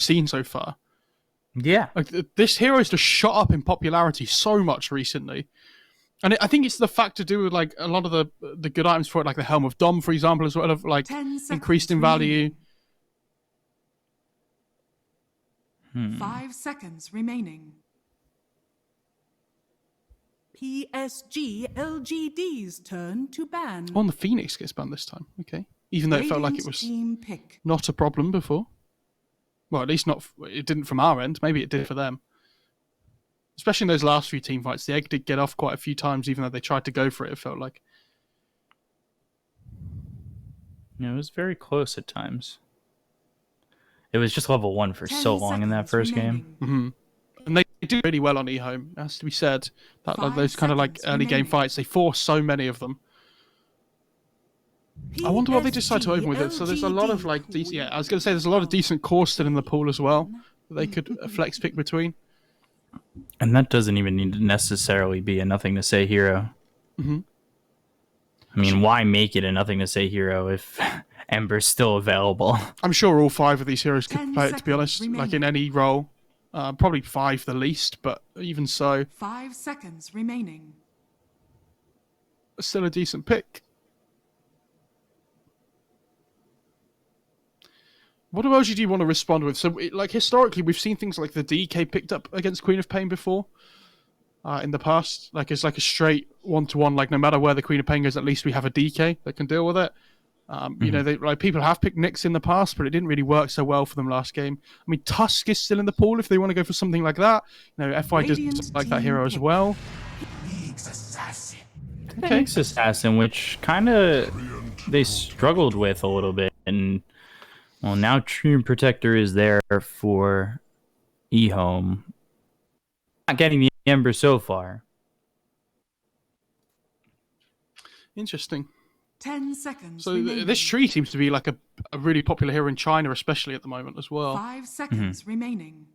seen so far. Yeah. Like this hero's just shot up in popularity so much recently. And I think it's the fact to do with like a lot of the good items for it, like the Helm of Dom, for example, as well, have like increased in value. 5 seconds remaining. PSG.LGD's turn to ban. Oh, and the Phoenix gets banned this time. Okay. Even though it felt like it was Team pick. not a problem before. Well, at least it didn't from our end. Maybe it did for them. Especially in those last few team fights. The egg did get off quite a few times, even though they tried to go for it, it felt like. Yeah, it was very close at times. It was just level 1 for so long in that first game. Mm-hmm. And they do really well on EHOME, it has to be said. That like, those kind of like early game fights, they force so many of them. I wonder what they decide to open with it. So there's a lot of like, I was going to say there's a lot of decent cores still in the pool as well that they could flex pick between. And that doesn't even need to necessarily be a nothing to say hero. Mm-hmm. I mean, why make it a nothing to say hero if Ember's still available? I'm sure all 5 of these heroes could play it, to be honest. Like in any role. Probably 5 the least, but even so. 5 seconds remaining. Still a decent pick. What do OGD want to respond with? So, like, historically, we've seen things like the DK picked up against Queen of Pain before. In the past. Like, it's like a straight one-to-one. Like, no matter where the Queen of Pain goes, at least we have a DK that can deal with it. You know, like people have picked Nyx in the past, but it didn't really work so well for them last game. I mean, Tusk is still in the pool if they want to go for something like that. You know, FI does like that hero as well. Okay. Nyx Assassin, which kind of they struggled with a little bit, and well, now Treant Protector is there for EHOME. Not getting the Ember so far. Interesting. 10 seconds. So this tree seems to be like a really popular hero in China, especially at the moment as well. 5 seconds remaining.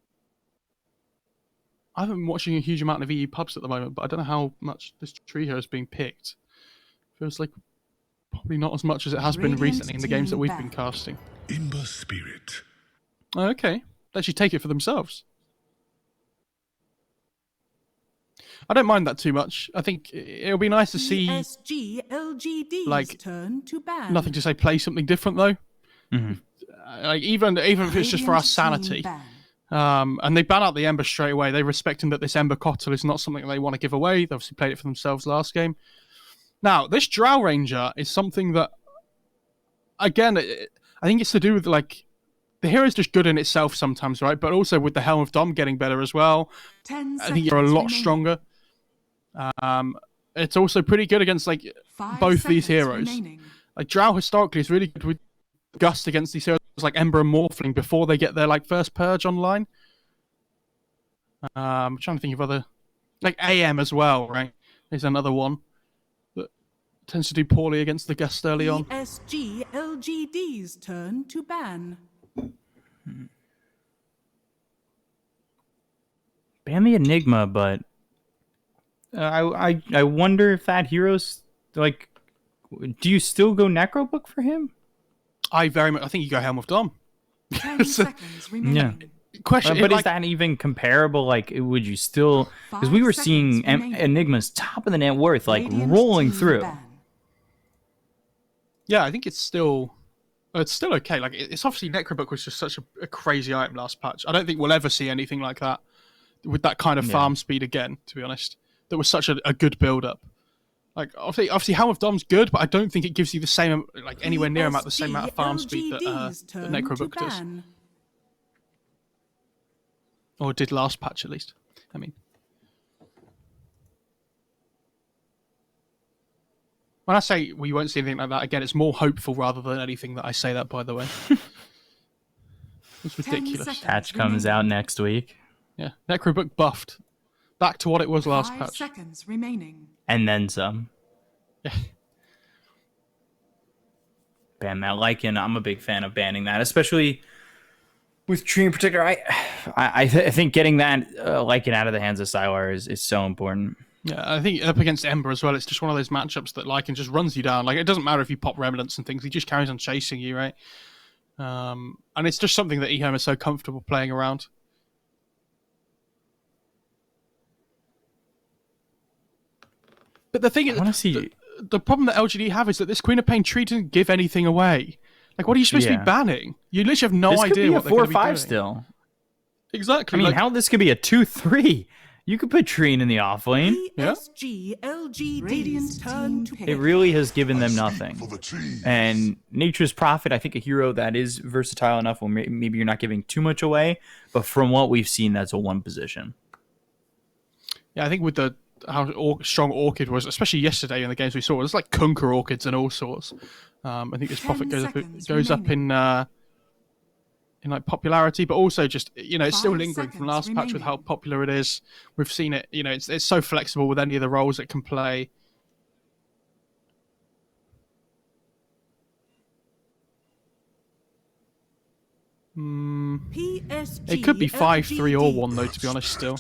I haven't been watching a huge amount of EU pubs at the moment, but I don't know how much this tree hero is being picked. Feels like probably not as much as it has been recently in the games that we've been casting. Ember Spirit. Okay, they actually take it for themselves. I don't mind that too much. I think it'll be nice to see PSG.LGD's turn to ban. nothing to say play something different though. Like even if it's just for our sanity. And they ban out the Ember straight away. They respecting that this Ember Cottle is not something they want to give away. They obviously played it for themselves last game. Now, this Drow Ranger is something that, again, I think it's to do with like the hero's just good in itself sometimes, right? But also with the Helm of Dom getting better as well. I think you're a lot stronger. It's also pretty good against like both these heroes. Like Drow historically is really good with Gust against these heroes like Ember and Morphling before they get their like first purge online. I'm trying to think of other like AM as well, right? There's another one that tends to do poorly against the Gust early on. PSG.LGD's turn to ban. Ban the Enigma, but I wonder if that hero's like. Do you still go Necrobook for him? I think you go Helm of Dom. 10 seconds remaining. Question, but is that even comparable? Like, would you still? Because we were seeing Enigma's top of the net worth like rolling through. Yeah, I think it's still okay. Like, it's obviously Necrobook was just such a crazy item last patch. I don't think we'll ever see anything like that with that kind of farm speed again. To be honest, that was such a good build up. Like obviously Helm of Dom's good, but I don't think it gives you the same, like anywhere near the same amount of farm speed that Necrobook does. Or did last patch at least. I mean, when I say we won't see anything like that again, it's more hopeful rather than anything that I say that, by the way. It's ridiculous. Patch comes out next week. Yeah, Necrobook buffed. Back to what it was last patch. 5 seconds remaining. And then some. Yeah. Ban that Lycan. I'm a big fan of banning that, especially with Treant Protector. I think getting that Lycan out of the hands of Sylar is so important. Yeah, I think up against Ember as well, it's just one of those matchups that Lycan just runs you down. Like, it doesn't matter if you pop Remnants and things, he just carries on chasing you, right? And it's just something that EHOME is so comfortable playing around. But the thing is, the problem that LGD have is that this Queen of Pain tree doesn't give anything away. Like, what are you supposed to be banning? You literally have no idea what they're going to be doing. This could be a 4-5 still. Exactly. I mean, how this could be a 2-3? You could put Treen in the off lane. PSG.LGD turn to pick. It really has given them nothing. And Nature's Prophet, I think a hero that is versatile enough where maybe you're not giving too much away, but from what we've seen, that's a one position. Yeah, I think with how strong Orchid was, especially yesterday in the games we saw, it was like Kunker Orchids and all sorts. I think this Prophet goes up in like popularity, but also just, it's still lingering from last patch with how popular it is. We've seen it, it's so flexible with any of the roles it can play. It could be 5-3 or 1 though, to be honest, still.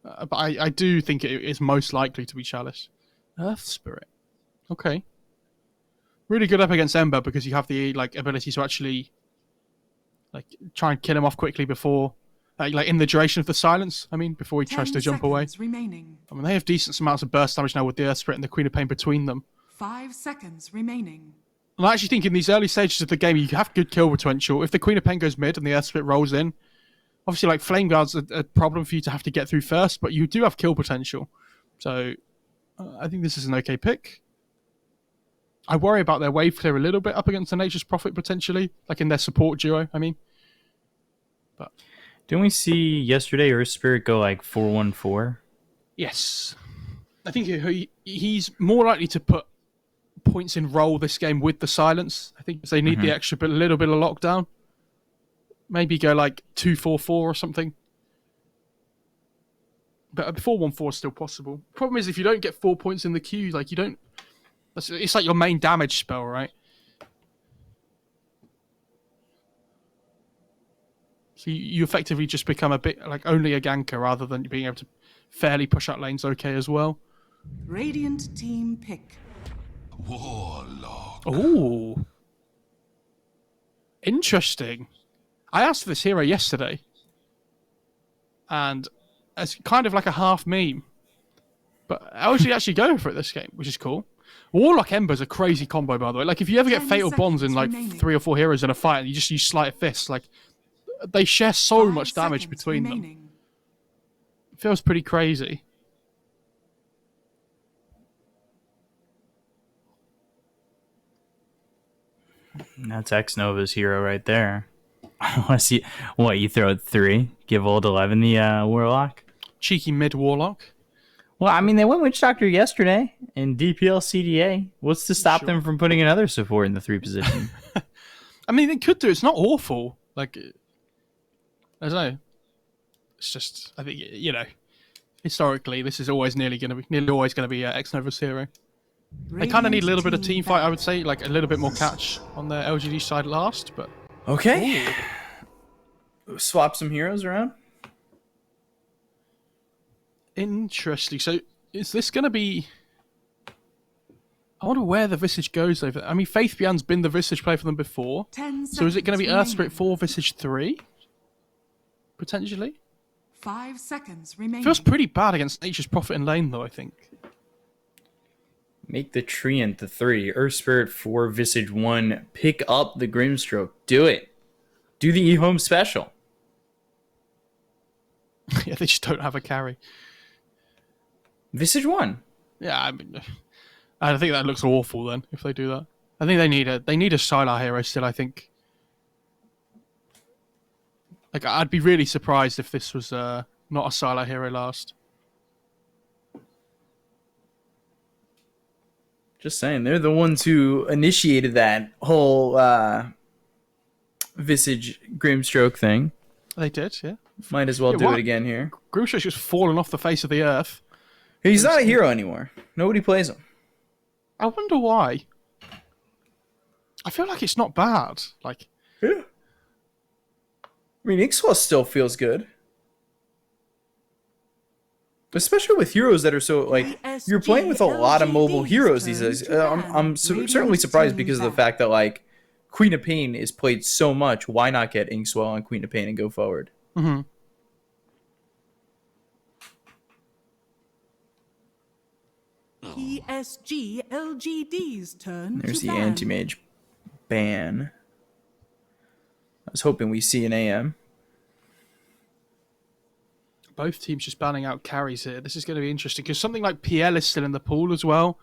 But I do think it is most likely to be Chalice. Earth Spirit. Okay. Really good up against Ember because you have the ability to actually try and kill him off quickly before, in the duration of the silence. I mean, before he tries to jump away. Remaining. I mean, they have decent amounts of burst damage now with the Earth Spirit and the Queen of Pain between them. 5 seconds remaining. And I actually think in these early stages of the game, you have good kill potential. If the Queen of Pain goes mid and the Earth Spirit rolls in, obviously, Flame Guard's a problem for you to have to get through first, but you do have kill potential. So, I think this is an okay pick. I worry about their wave clear a little bit up against the Nature's Prophet, potentially. In their support duo, I mean. But didn't we see yesterday Earth Spirit go 4-1-4? Yes. I think he's more likely to put points in roll this game with the silence. I think they need the extra little bit of lockdown. Maybe go 2-4-4 or something. But 4-1-4 is still possible. Problem is, if you don't get 4 points in the queue, you don't... It's like your main damage spell, right? So you effectively just become a bit only a ganker rather than being able to fairly push out lanes okay as well. Radiant team pick. Warlock. Ooh. Interesting. I asked for this hero yesterday. And it's kind of like a half meme. But I was actually going for it this game, which is cool. Warlock Ember's a crazy combo, by the way. If you ever get Fatal Bonds in 3 or 4 heroes in a fight and you just use Sleight of Fist, they share so much damage between them. It feels pretty crazy. That's X-Nova's hero right there. What, you throw 3? Give old 11 the Warlock? Cheeky mid-Warlock. Well, I mean, they went Witch Doctor yesterday in DPL-CDA. What's to stop them from putting another support in the 3 position? I mean, they could do. It's not awful. I don't know. It's just, I think, historically, this is always nearly always going to be X-Nova's hero. They kind of need a little bit of team fight, I would say, a little bit more catch on their LGD side last, but... Okay. Ooh. Swap some heroes around. Interesting. So, is this going to be... I wonder where the Visage goes over. I mean, Faith Beyond's been the Visage play for them before. So is it going to be Earth Spirit 4, Visage 3? Potentially? 5 seconds remaining. Feels pretty bad against Nature's Prophet in lane, though, I think. Make the Treant the 3. Earth Spirit 4, Visage 1. Pick up the Grimstroke. Do it. Do the EHOME special. Yeah, they just don't have a carry. Visage 1. Yeah, I mean, I think that looks awful then if they do that. I think they need a Sylar hero still. I think. I'd be really surprised if this was not a Sylar hero last. Just saying, they're the ones who initiated that whole Visage Grimstroke thing. They did, yeah. Might as well do it again here. Grimstroke's just fallen off the face of the earth. He's not a hero anymore. Nobody plays him. I wonder why. I feel like it's not bad. Yeah. I mean, Ixwas still feels good. Especially with heroes that are so, you're playing with a lot of mobile heroes these days. I'm certainly surprised because of the fact that, Queen of Pain is played so much. Why not get Inkswell on Queen of Pain and go forward? Mm-hmm. PSG.LGD's turn There's to the ban. anti-mage ban. I was hoping we see an AM. Both teams just banning out carries here. This is going to be interesting because something like PL is still in the pool as well,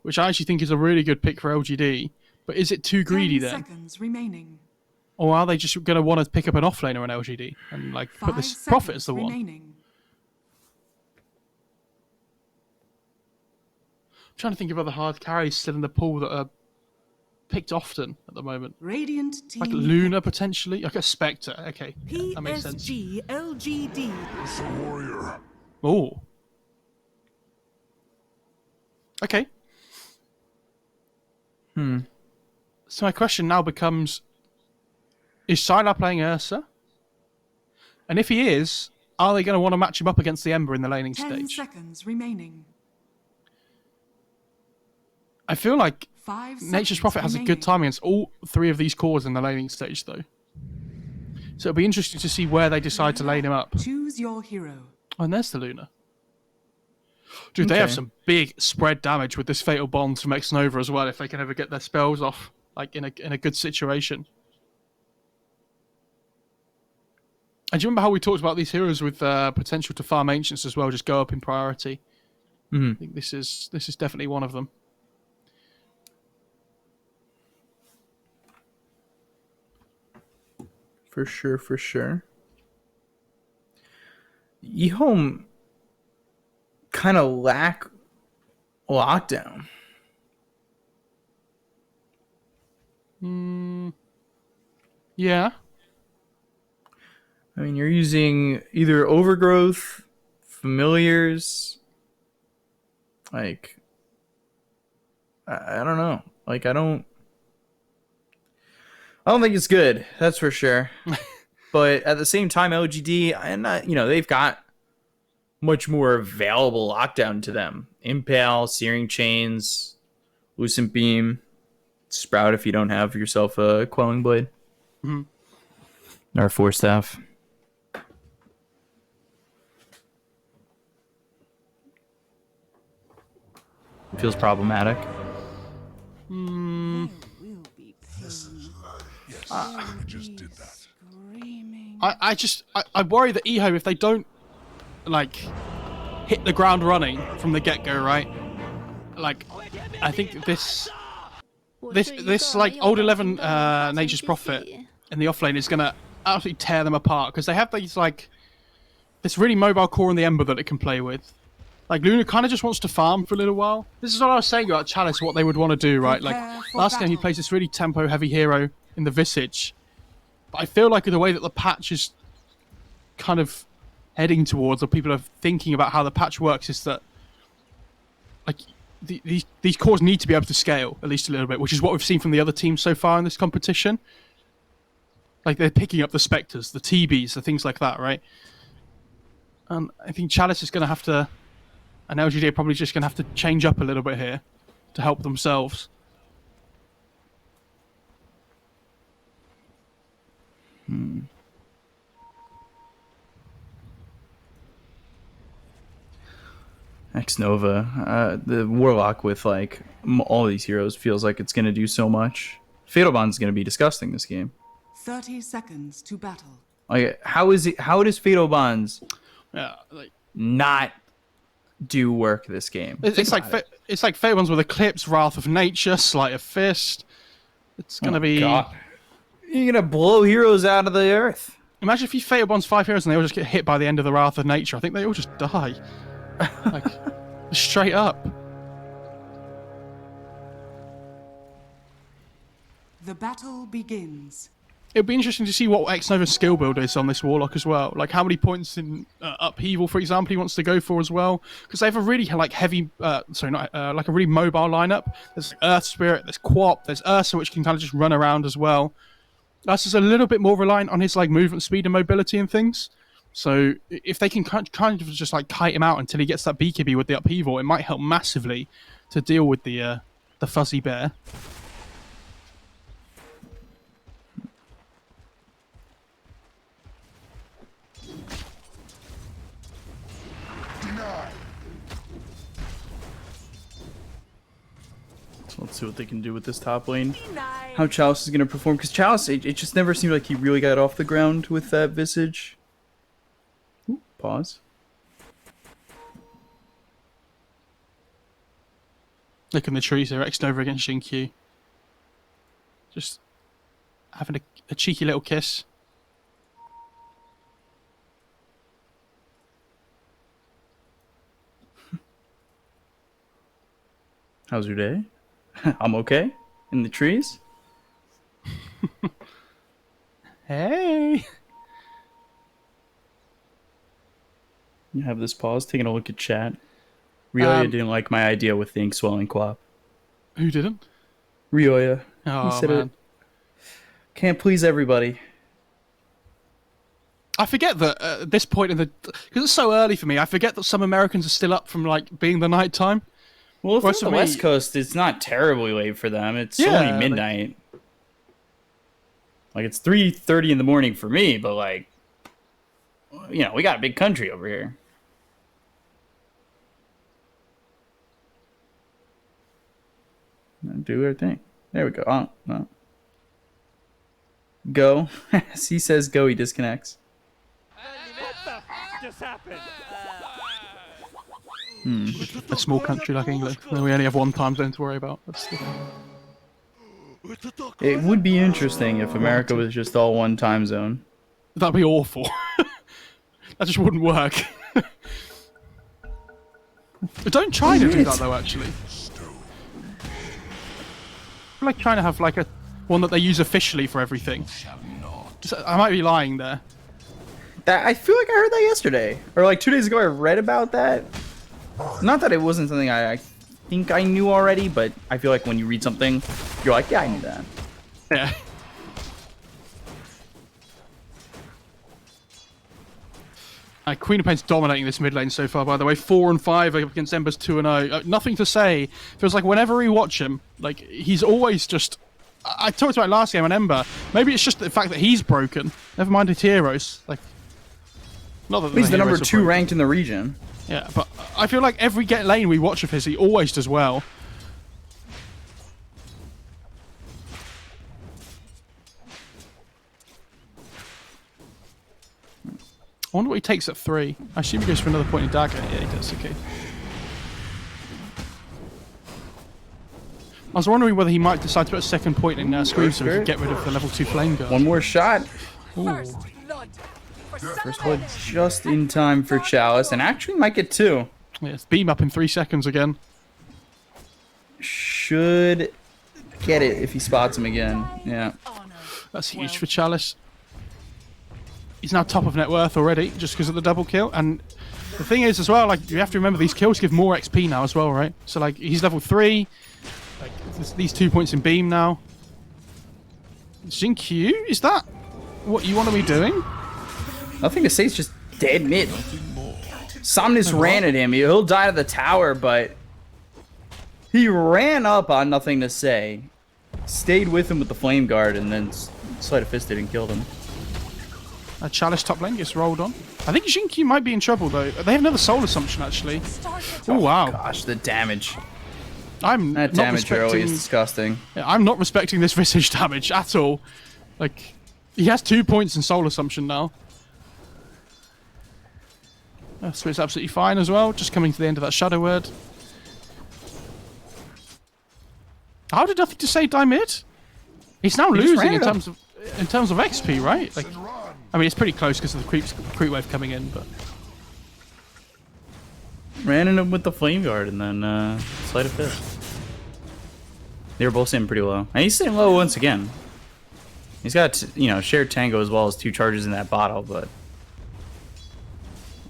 which I actually think is a really good pick for LGD. But is it too greedy 10 then? seconds remaining. Or are they just going to want to pick up an offlaner in LGD and like put 5 this seconds profit as the one? remaining. I'm trying to think of other hard carries still in the pool that are picked often at the moment. Radiant team Like Luna potentially, like a Spectre. Okay, yeah, picked. that makes sense. PSG.LGD. It's a warrior. Oh. Okay. So my question now becomes, is Sylar playing Ursa? And if he is, are they going to want to match him up against the Ember in the laning 10 stage? seconds remaining. I feel like 5 Nature's seconds Prophet has a remaining. good time against all three of these cores in the laning stage, though. So it'll be interesting to see where they decide to lane him up. Choose your hero. Oh, and there's the Luna. Dude, they have Okay. some big spread damage with this Fatal Bond from X Nova as well, if they can ever get their spells off, like in a good situation. And do you remember how we talked about these heroes with potential to farm Ancients as well, just go up in priority? I think this is definitely one of them. For sure, for sure. EHOME kind of lack lockdown. Yeah. I mean, you're using either Overgrowth, Familiars. Like, I don't know. Like, I don't think it's good. That's for sure. But at the same time, LGD, and they've got much more available lockdown to them. Impale, Searing Chains, Lucent Beam, Sprout if you don't have yourself a Quelling Blade. Or a Force Staff. Feels problematic. Will be You just did that. screaming. I worry that EHOME, if they don't like hit the ground running from the get-go, right? Like, I think this like old 11 Nature's Prophet in the offlane is gonna absolutely tear them apart because they have these like this really mobile core in the Ember that it can play with. Like Luna kind of just wants to farm for a little while. This is what I was saying about Chalice, what they would want to do, right? Like Prepare for last game he battle. plays this really tempo-heavy hero in the Visage, but I feel like the way that the patch is kind of heading towards, or people are thinking about how the patch works, is that like these cores need to be able to scale at least a little bit, which is what we've seen from the other teams so far in this competition. Like they're picking up the Spectres, the TBs, the things like that, right? I think Chalice is going to have to, and LGD are probably just going to have to change up a little bit here to help themselves. X Nova, the Warlock with like all these heroes feels like it's gonna do so much. Fatal Bond's gonna be disgusting this game. 30 seconds to battle. Like, how does Fatal Bonds Yeah, like not do work this game? it's like it's like Fatal Ones with Eclipse, Wrath of Nature, Sleight of Fist. It's gonna be. God. You're gonna blow heroes out of the earth. Imagine if you Fatal Bonds 5 heroes and they all just get hit by the end of the Wrath of Nature. I think they all just die. Like, straight up. The battle begins. It'll be interesting to see what X Nova's skill build is on this Warlock as well. Like how many points in upheaval, for example, he wants to go for as well. Because they have a really like heavy, like a really mobile lineup. There's Earth Spirit, there's Quap, there's Ursa, which can kind of just run around as well. Ursa's a little bit more reliant on his like movement speed and mobility and things. So if they can kind of just like kite him out until he gets that BKB with the upheaval, it might help massively to deal with the fuzzy bear. Let's see what they can do with this top lane. How Chalice is going to perform. Because Chalice, it just never seemed like he really got off the ground with that Visage. Ooh, pause. Look in the trees there, X Nova against Xingqiu. Just having a cheeky little kiss. How's your day? I'm okay. In the trees? Hey! You have this pause, taking a look at chat. Rioya didn't like my idea with the ink swelling quap. Who didn't? Rioya. Oh, he said man. it can't please everybody. I forget that at this point in the... Because it's so early for me, I forget that some Americans are still up from, like, being the night time. Well, if Whereas it's the for me- West Coast, it's not terribly late for them. It's Yeah, only midnight. Like, it's 3:30 in the morning for me, but, like, you know, we got a big country over here. Do our thing. There we go. Oh, no. Go. He says go, he disconnects. Just happened. A small country like England, where we only have one time zone to worry about. That's the thing. It would be interesting if America was just all one time zone. That'd be awful. That just wouldn't work. But don't China do that though? Actually, I feel like China have like one that they use officially for everything. I might be lying there. That I feel like I heard that yesterday, or like 2 days ago. I read about that. Not that it wasn't something I think I knew already, but I feel like when you read something, you're like, yeah, I knew that. Yeah. Queen of Pain's dominating this mid lane so far, by the way. 4 and 5 against Ember's 2 and 0. Nothing to say. Feels like whenever we watch him, like he's always just. I talked about last game on Ember. Maybe it's just the fact that he's broken. Never mind his heroes. Like, not that He's the number heroes are 2 broken. ranked in the region. Yeah, but I feel like every get lane we watch of his, he always does well. I wonder what he takes at 3. I assume he goes for another point in dagger. Yeah, he does. Okay. I was wondering whether he might decide to put a second point in Scream so we could get rid of the level 2 flame guard. One more shot. Ooh. First blood just in time for Chalice, and actually might get 2. Yeah, it's beam up in 3 seconds again. Should get it if he spots him again. Yeah. That's huge for Chalice. He's now top of net worth already, just because of the double kill. And the thing is, as well, like you have to remember these kills give more XP now as well, right? So like he's level 3. Like these 2 points in beam now. Xingqiu, is that what you want to be doing? Nothing to say. It's just dead mid. Somnus ran at him. He'll die to the tower, but he ran up on Nothing to Say, stayed with him with the flame guard, and then sleight of fisted and killed him. Chalice top lane gets rolled on. I think Xingqiu might be in trouble though. They have another soul assumption actually. Oh wow! Gosh, the damage. I'm That not damage early respecting. is disgusting. Yeah, I'm not respecting this Visage damage at all. Like, he has 2 points in soul assumption now. So it's absolutely fine as well. Just coming to the end of that shadow word. How did Nothing to Say die mid? He's now He just losing ran in it up. terms of XP, right? Like, I mean, it's pretty close because of the creep wave coming in, but Ran in him with the flame guard and then sleight of fist. They were both sitting pretty low. And he's sitting low once again. He's got, you know, shared tango as well as 2 charges in that bottle, but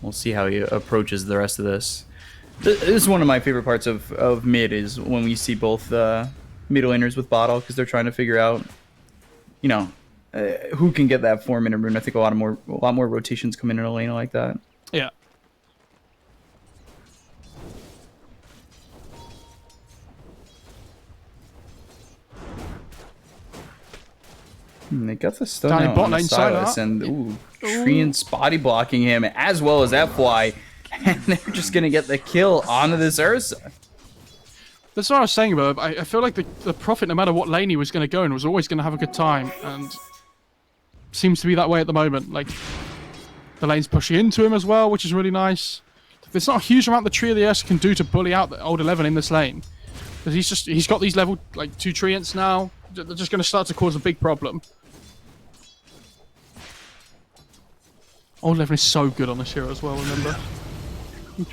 we'll see how he approaches the rest of this. This is one of my favorite parts of mid is when we see both mid laners with bottle because they're trying to figure out, you know, who can get that 4-minute rune. I think a lot more rotations come in a lane like that. yeah. They got the stun Down in out bot on the lane, Silas, Silas. and Treant's body blocking him as well as FY, and they're just gonna get the kill onto this Ursa. That's what I was saying about it. I feel like the Prophet, no matter what lane he was going to go in, was always going to have a good time, and seems to be that way at the moment. Like, the lane's pushing into him as well, which is really nice. There's not a huge amount the Tree of the Earth can do to bully out the old 11 in this lane. Because he's got these level, like, 2 treants now. They're just going to start to cause a big problem. Old 11 is so good on this hero as well, remember?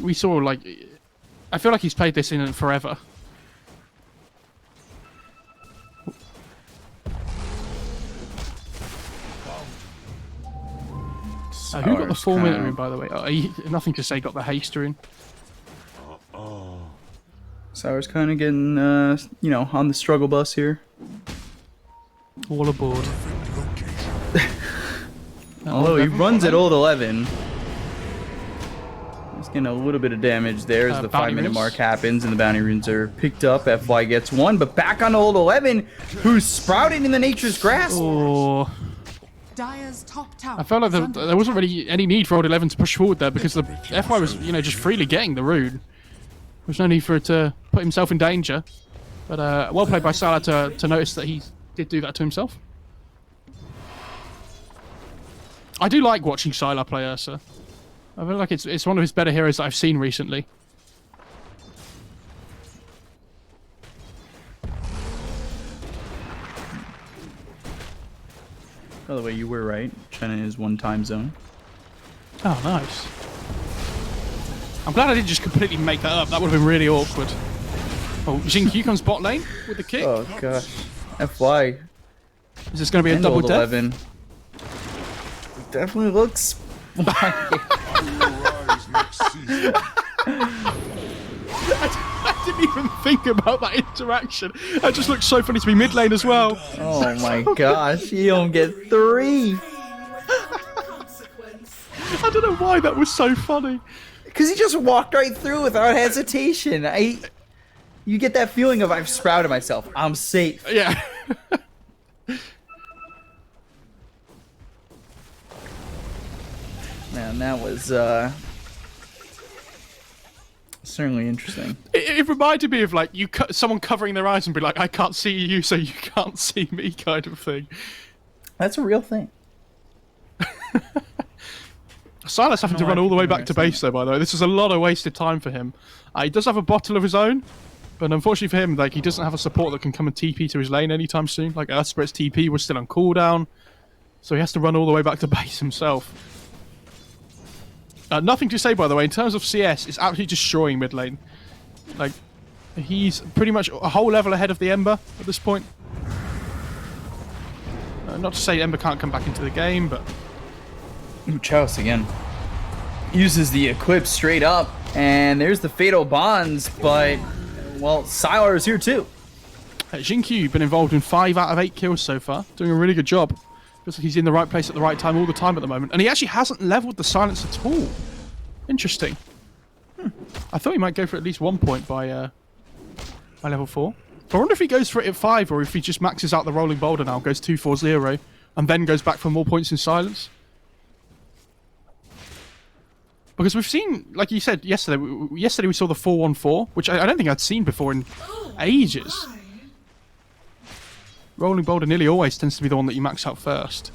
We saw, like... I feel like he's played this in forever. Who got the 4-minute rune, by the way? Nothing to say got the haste rune. Sour's kind of getting, you know, on the struggle bus here. All aboard. Although he runs at old 11. He's getting a little bit of damage there as the 5-minute mark happens and the bounty runes are picked up. FY gets 1, but back on old 11, who's sprouted in the Nature's Grasp. Oh. Dire's top tower I felt like there wasn't really any need for old 11 to push forward there because the FY was, you know, just freely getting the rune. There's no need for it to put himself in danger. But well played by Salah to notice that he did do that to himself. I do like watching Salah play Ursa. I feel like it's one of his better heroes that I've seen recently. By the way, you were right. China is 1 time zone. Oh, nice. I'm glad I didn't just completely make that up. That would have been really awkward. Oh, Jin-Q comes bot lane with the kick. Oh gosh. FY. Is this going to be a double death? 11. Definitely looks. I didn't even think about that interaction. That just looks so funny to be mid lane as well. Oh my gosh, you don't get 3. I don't know why that was so funny. Because he just walked right through without hesitation. You get that feeling of I've sprouted myself. I'm safe. Yeah. Man, that was certainly interesting. It reminded me of like someone covering their eyes and be like, "I can't see you, so you can't see me," kind of thing. That's a real thing. Silas having to run all the way back to base, though. By the way, this is a lot of wasted time for him. He does have a bottle of his own, but unfortunately for him, like he doesn't have a support that can come and TP to his lane anytime soon. Like Earth Spirit's TP was still on cooldown, so he has to run all the way back to base himself. Nothing to say, by the way, in terms of CS, it's absolutely destroying mid lane. Like, he's pretty much a whole level ahead of the Ember at this point. Not to say Ember can't come back into the game, but... Ooh, Chaos again. Uses the equip straight up, and there's the Fatal Bonds, but, well, Sylar is here too. Jin-Q been involved in 5 out of 8 kills so far, doing a really good job. Feels like he's in the right place at the right time all the time at the moment. And he actually hasn't leveled the silence at all. Interesting. I thought he might go for at least 1 point by level 4. I wonder if he goes for it at 5 or if he just maxes out the rolling boulder now, goes 2-4-0, and then goes back for more points in silence. Because we've seen, like you said yesterday, we saw the 4-1-4, which I don't think I'd seen before in ages. Rolling boulder nearly always tends to be the one that you max out first.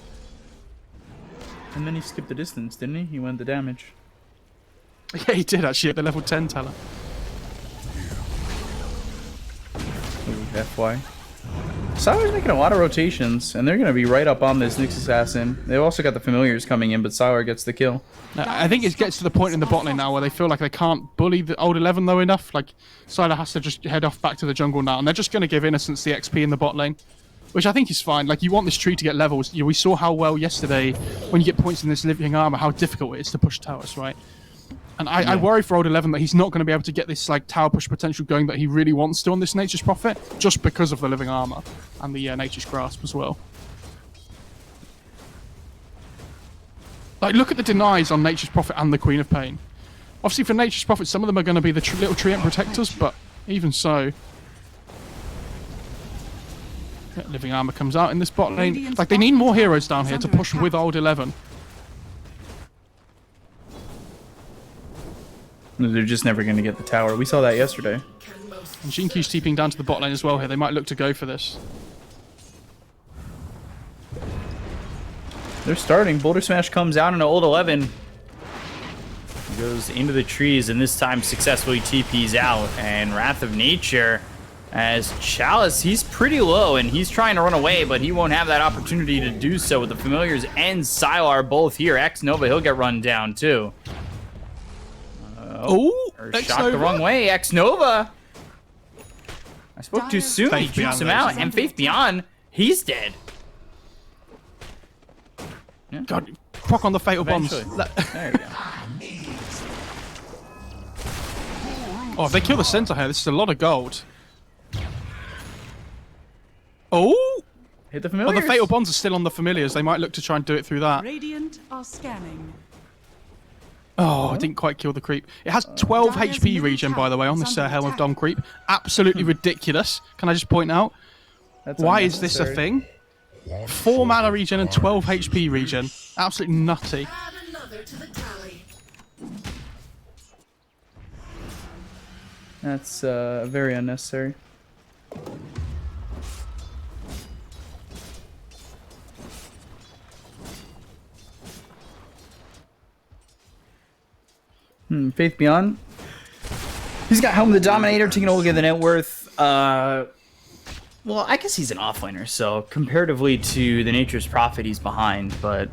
And then he skipped the distance, didn't he? He went the damage. Yeah, he did actually at the level 10 teller. Ooh, FY. Sylar's making a lot of rotations, and they're going to be right up on this Nyx Assassin. They've also got the Familiars coming in, but Sylar gets the kill. I think it gets to the point in the bot lane now where they feel like they can't bully the old 11 though enough. Like, Sylar has to just head off back to the jungle now, and they're just going to give Innocence the XP in the bot lane. Which I think is fine. Like, you want this tree to get levels. We saw how well yesterday, when you get points in this living armor, how difficult it is to push towers, right? And I worry for old 11 that he's not going to be able to get this like tower push potential going that he really wants to on this Nature's Prophet, just because of the living armor and the Nature's Grasp as well. Like, look at the denies on Nature's Prophet and the Queen of Pain. Obviously, for Nature's Prophet, some of them are going to be the little treant protectors, but even so... Living armor comes out in this bot lane. Like, they need more heroes down here to push with old 11. They're just never going to get the tower. We saw that yesterday. And Jinkyu's TPing down to the bot lane as well here. They might look to go for this. They're starting. Boulder Smash comes out in an old 11. Goes into the trees, and this time successfully TPs out. And Wrath of Nature, as Chalice, he's pretty low, and he's trying to run away, but he won't have that opportunity to do so with the Familiars and Sylar both here. X-Nova, he'll get run down, too. Shot the wrong way. X-Nova. I spoke too soon. He jukes him out, and Faith Beyond, he's dead. Yeah. God, proc on the fatal bombs. There you go. Oh, if they kill the center here, this is a lot of gold. Oh! Hit the Familiars. Oh, the fatal bombs are still on the Familiars. They might look to try and do it through that. Radiant are scanning. Oh, I didn't quite kill the creep. It has 12 HP regen, by the way, on this Helm of Dom creep. Absolutely ridiculous. Can I just point out? Why is this a thing? 4 mana regen and 12 HP regen. Absolutely nutty. Add another to the tally. That's very unnecessary. Faith Beyond. He's got Helm of the Dominator, taking OGA the net worth. Well, I guess he's an offlaner, so comparatively to the Nature's Prophet, he's behind, but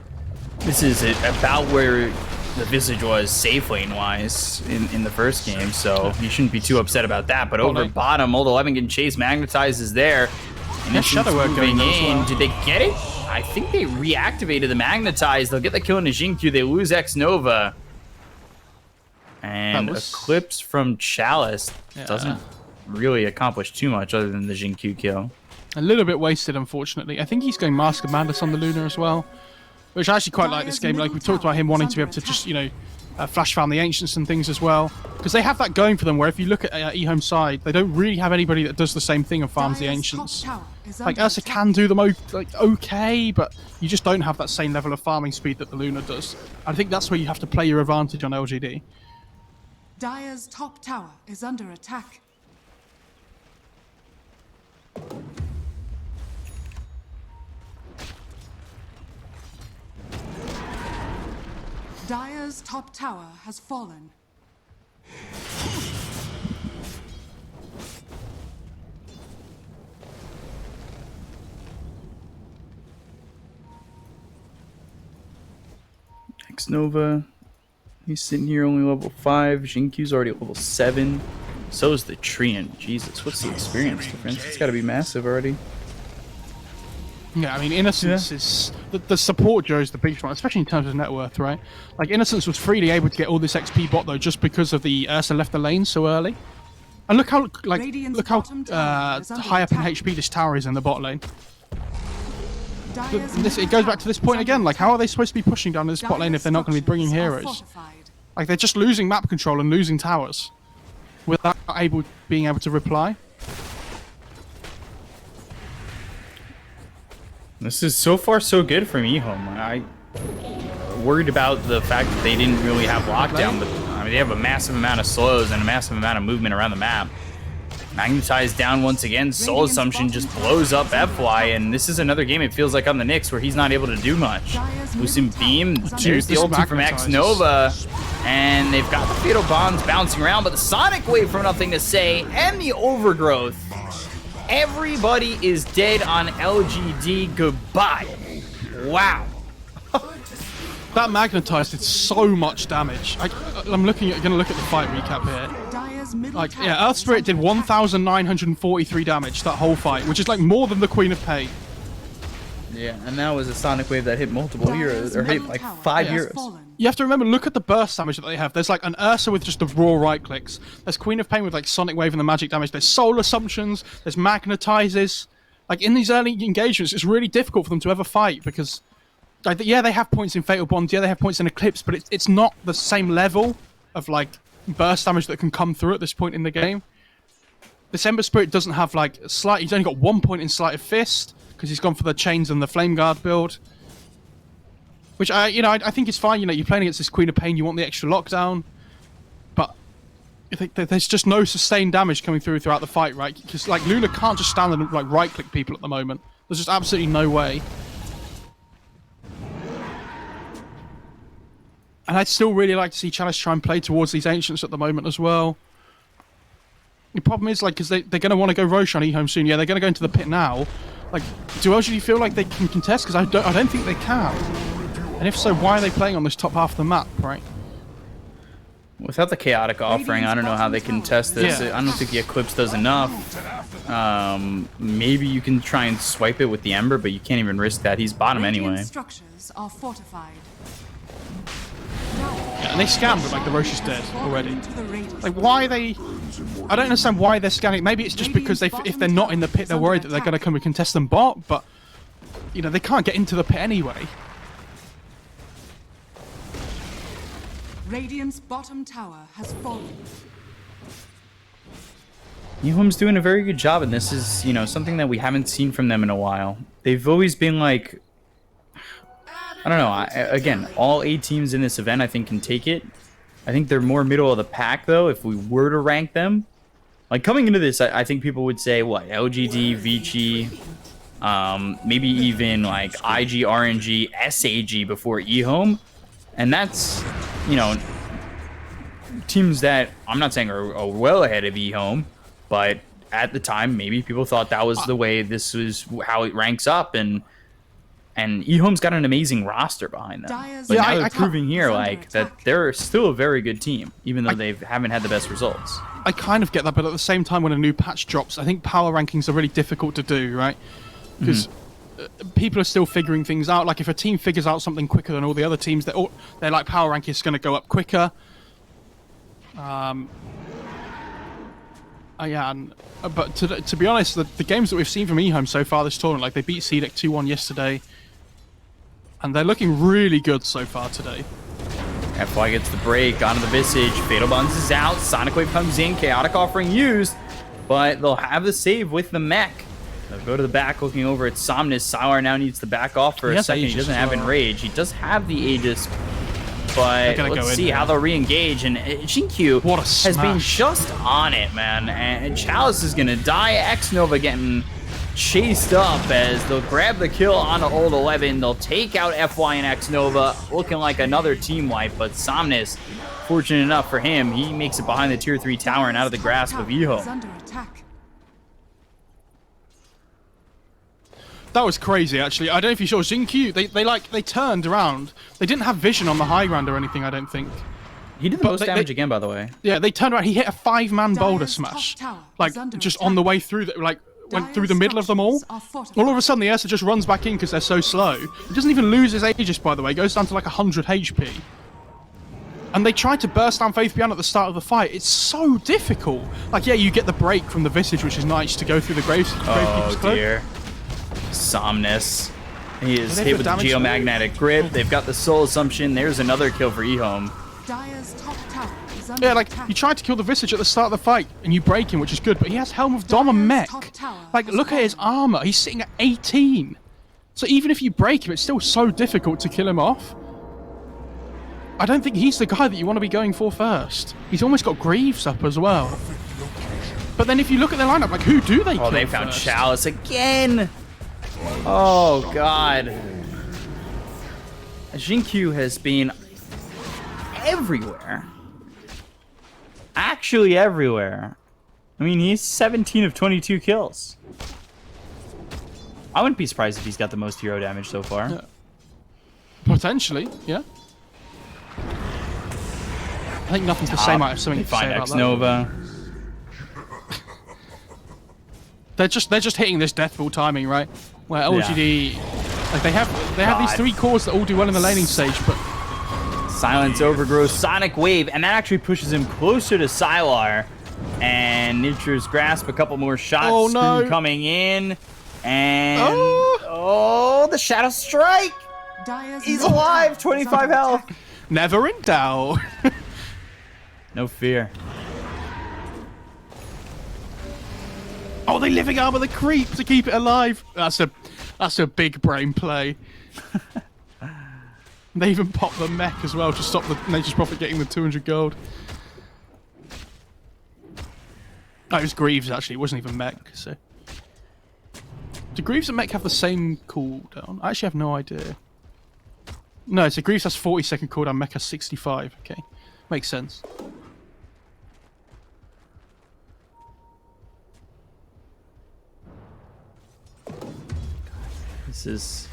this is about where the Visage was safe lane-wise in the first game, so you shouldn't be too upset about that. But over bottom, Old 11 getting chased, Magnetize is there. And yeah, Shadow Work moving going in. Did they get it? I think they reactivated the Magnetize. They'll get the kill into Jinkyu. They lose X-Nova. And Eclipse from Chalice doesn't really accomplish too much other than the Jinkyu kill. A little bit wasted, unfortunately. I think he's going Mask of Madness on the Luna as well, which I actually quite like this game. Like, we talked about him wanting to be able to just, you know, flash farm the Ancients and things as well. Because they have that going for them, where if you look at EHOME's side, they don't really have anybody that does the same thing and farms the Ancients. Like, Ursa can do them okay, but you just don't have that same level of farming speed that the Luna does. I think that's where you have to play your advantage on LGD. Dire's top tower is under attack. Dire's top tower has fallen. X-Nova, he's sitting here only level 5. Jinkyu's already level 7. So is the Treant. Jesus, what's the experience difference? It's got to be massive already. Yeah, I mean, Innocence is... The support Joe is the biggest one, especially in terms of net worth, right? Like, Innocence was freely able to get all this XP bot, though, just because of the Ursa left the lane so early. And look how, high up in HP this tower is in the bot lane. It goes back to this point again, like, how are they supposed to be pushing down this bot lane if they're not going to be bringing heroes? Like, they're just losing map control and losing towers without being able to reply. This is so far so good from EHOME. I worried about the fact that they didn't really have lockdown, but I mean, they have a massive amount of slows and a massive amount of movement around the map. Magnetized down once again. Soul Assumption just blows up FY, and this is another game, it feels like, on the Nyx where he's not able to do much. Lucent Beam, there's the ulti from X-Nova, and they've got the Fatal Bombs bouncing around, but the Sonic Wave from Nothing to Say, and the Overgrowth. Everybody is dead on LGD. Goodbye. Wow. That Magnetized did so much damage. I'm gonna look at the fight recap here. Like, yeah, Earth Spirit did 1,943 damage that whole fight, which is like more than the Queen of Pain. Yeah, and that was a Sonic Wave that hit multiple heroes, or hit like 5 heroes. You have to remember, look at the burst damage that they have. There's like an Ursa with just the raw right clicks. There's Queen of Pain with like Sonic Wave and the magic damage. There's Soul Assumptions. There's Magnetizes. Like, in these early engagements, it's really difficult for them to ever fight because, like, yeah, they have points in Fatal Bonds. Yeah, they have points in Eclipse, but it's not the same level of like burst damage that can come through at this point in the game. This Ember Spirit doesn't have like slight. He's only got 1 point in Sleight of Fist because he's gone for the Chains and the Flame Guard build. Which, I think is fine. You know, you're playing against this Queen of Pain, you want the extra lockdown. But there's just no sustained damage coming throughout the fight, right? Because like Luna can't just stand and like right-click people at the moment. There's just absolutely no way. And I'd still really like to see Chalice try and play towards these Ancients at the moment as well. The problem is, like, because they're going to want to go Roche on EHOME soon. Yeah, they're going to go into the pit now. Like, do LGD feel like they can contest? Because I don't think they can. And if so, why are they playing on this top half of the map, right? Without the chaotic offering, I don't know how they can test this. Yeah. I don't think the Eclipse does enough. Maybe you can try and swipe it with the Ember, but you can't even risk that. He's bottom anyway. Structures are fortified. Yeah, and they scanned, but like the Roche is dead already. Like, why are they? I don't understand why they're scanning. Maybe it's just because if they're not in the pit, they're worried that they're going to come and contest them bot. But you know, they can't get into the pit anyway. Radiant's bottom tower has fallen. EHOME's doing a very good job, and this is, you know, something that we haven't seen from them in a while. They've always been like, I don't know. Again, all 8 teams in this event, I think, can take it. I think they're more middle of the pack, though, if we were to rank them. Like, coming into this, I think people would say, what, LGD, Vici, maybe even, like, IG, RNG, SAG before EHOME. And that's, you know, teams that I'm not saying are well ahead of EHOME, but at the time, maybe people thought that was the way this was how it ranks up, and EHOME's got an amazing roster behind them. But now they're proving here, like, that they're still a very good team, even though they haven't had the best results. I kind of get that, but at the same time, when a new patch drops, I think power rankings are really difficult to do, right? Because people are still figuring things out. Like, if a team figures out something quicker than all the other teams, they're like, power rank is going to go up quicker. Yeah, but to be honest, the games that we've seen from EHOME so far this tournament, like, they beat Seedec 2-1 yesterday, and they're looking really good so far today. FY gets the break onto the Visage. Fatal Buns is out. Sonic Wave comes in. Chaotic offering used, but they'll have the save with the mech. They'll go to the back, looking over at Somnus. Sylar now needs to back off for a second. He doesn't have Enrage. He does have the Aegis, but let's see how they'll re-engage. And Jinkyu has been just on it, man. And Chalice is going to die. X-Nova getting chased up as they'll grab the kill on the old 11. They'll take out FY and X-Nova, looking like another team wipe. But Somnus, fortunate enough for him, he makes it behind the tier 3 tower and out of the grasp of EHOME. That was crazy, actually. I don't know if you saw Jinkyu. They turned around. They didn't have vision on the high ground or anything, I don't think. He did the most damage again, by the way. Yeah, they turned around. He hit a 5-man boulder smash, like, just on the way through, like, went through the middle of them all. All of a sudden, the Ursa just runs back in because they're so slow. He doesn't even lose his Aegis, by the way. He goes down to like 100 HP. And they tried to burst down Faith Beyond at the start of the fight. It's so difficult. Like, yeah, you get the break from the Visage, which is nice to go through the Gravekeeper's Cloak. Dear. Somnus. He is hit with the Geomagnetic Grip. They've got the Soul Assumption. There's another kill for EHOME. Yeah, like, you tried to kill the Visage at the start of the fight, and you break him, which is good, but he has Helm of Dom and Mech. Like, look at his armor. He's sitting at 18. So even if you break him, it's still so difficult to kill him off. I don't think he's the guy that you want to be going for first. He's almost got Greaves up as well. But then if you look at their lineup, like, who do they kill? Oh, they found Chalice again. Oh, God. Jinkyu has been everywhere. Actually everywhere. I mean, he's 17 of 22 kills. I wouldn't be surprised if he's got the most hero damage so far. Yeah. Potentially, yeah. I think nothing's the same. I have something to say about X-Nova. They're just hitting this death ball timing, right? Where LGD, like, they have these 3 cores that all do well in the laning stage, but Silence overgrows Sonic Wave, and that actually pushes him closer to Sylar. And Nature's Grasp, a couple more shots. Oh, no. Coming in, and the Shadow Strike. He's alive. 25 health. Never in doubt. No fear. Oh, they living armor the creep to keep it alive. That's a big brain play. They even pop the mech as well to stop the Nature's Prophet getting the 200 gold. Oh, it was Greaves, actually. It wasn't even Mech, so... Do Greaves and Mech have the same cooldown? I actually have no idea. No, so Greaves has 40-second cooldown, Mech has 65. Okay. Makes sense. This has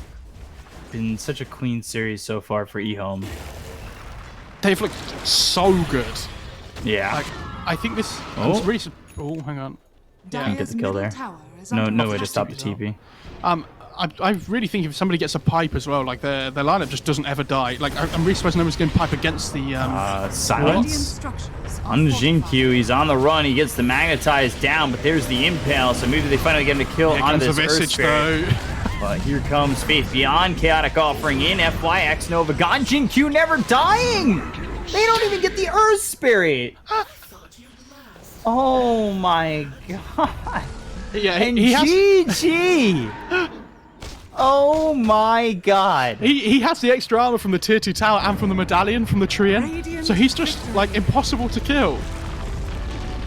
been such a clean series so far for EHOME. They've looked so good. Yeah. Like, I think this... Oh. Really, oh, hang on. Didn't get the kill there. No, No way to stop the TP. I really think if somebody gets a pipe as well, like their lineup just doesn't ever die. Like I'm really surprised no one's going to pipe against the. Silence on Jinkyu. He's on the run. He gets the magnetized down, but there's the impale. So maybe they finally get him to kill on this Earth Spirit. But here comes Faith Beyond, Chaotic offering in FYX Nova gone. Jinkyu never dying. They don't even get the Earth Spirit. Oh my god. Yeah, And he has. GG. Oh my god. He has the extra armor from the tier 2 tower and from the medallion from the Trien. So he's just like impossible to kill.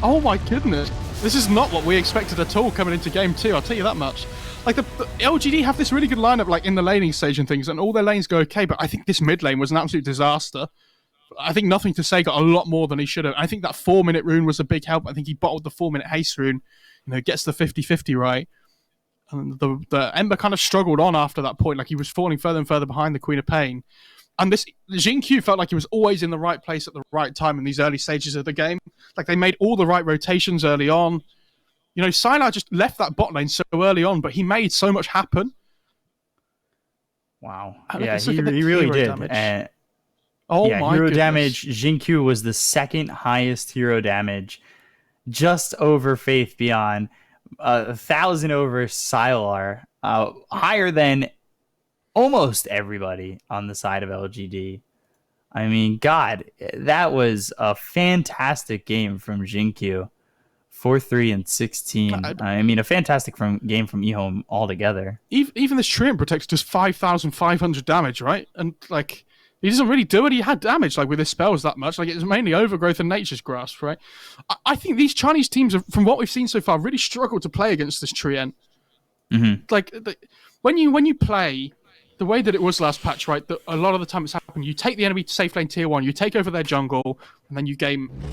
Oh my goodness. This is not what we expected at all coming into game 2, I'll tell you that much. Like the LGD have this really good lineup like in the laning stage and things, and all their lanes go okay, but I think this mid lane was an absolute disaster. I think Nothing to Say got a lot more than he should have. I think that 4-minute rune was a big help. I think he bottled the 4-minute haste rune, gets the 50-50 right. And the Ember kind of struggled on after that point. Like he was falling further and further behind the Queen of Pain. And this Jinkyu felt like he was always in the right place at the right time in these early stages of the game. Like they made all the right rotations early on. Sylar just left that bot lane so early on, but he made so much happen. Wow. And Yeah, he really did. And oh yeah, my hero goodness. damage. Jinkyu was the second highest hero damage, just over Faith Beyond. 1,000 over Sylar, higher than almost everybody on the side of LGD. I mean, God, that was a fantastic game from Jinkyu. 4-3 and 16. I mean, a fantastic game from EHOME altogether. Even this Trien protects just 5,500 damage, right? And like he doesn't really do it. He had damage like with his spells that much. Like it was mainly Overgrowth and Nature's Grasp, right? I think these Chinese teams, from what we've seen so far, really struggle to play against this Trien. Mm-hmm. Like when you play the way that it was last patch, right? A lot of the time it's happened. You take the enemy to safe lane tier 1, you take over their jungle, and then you game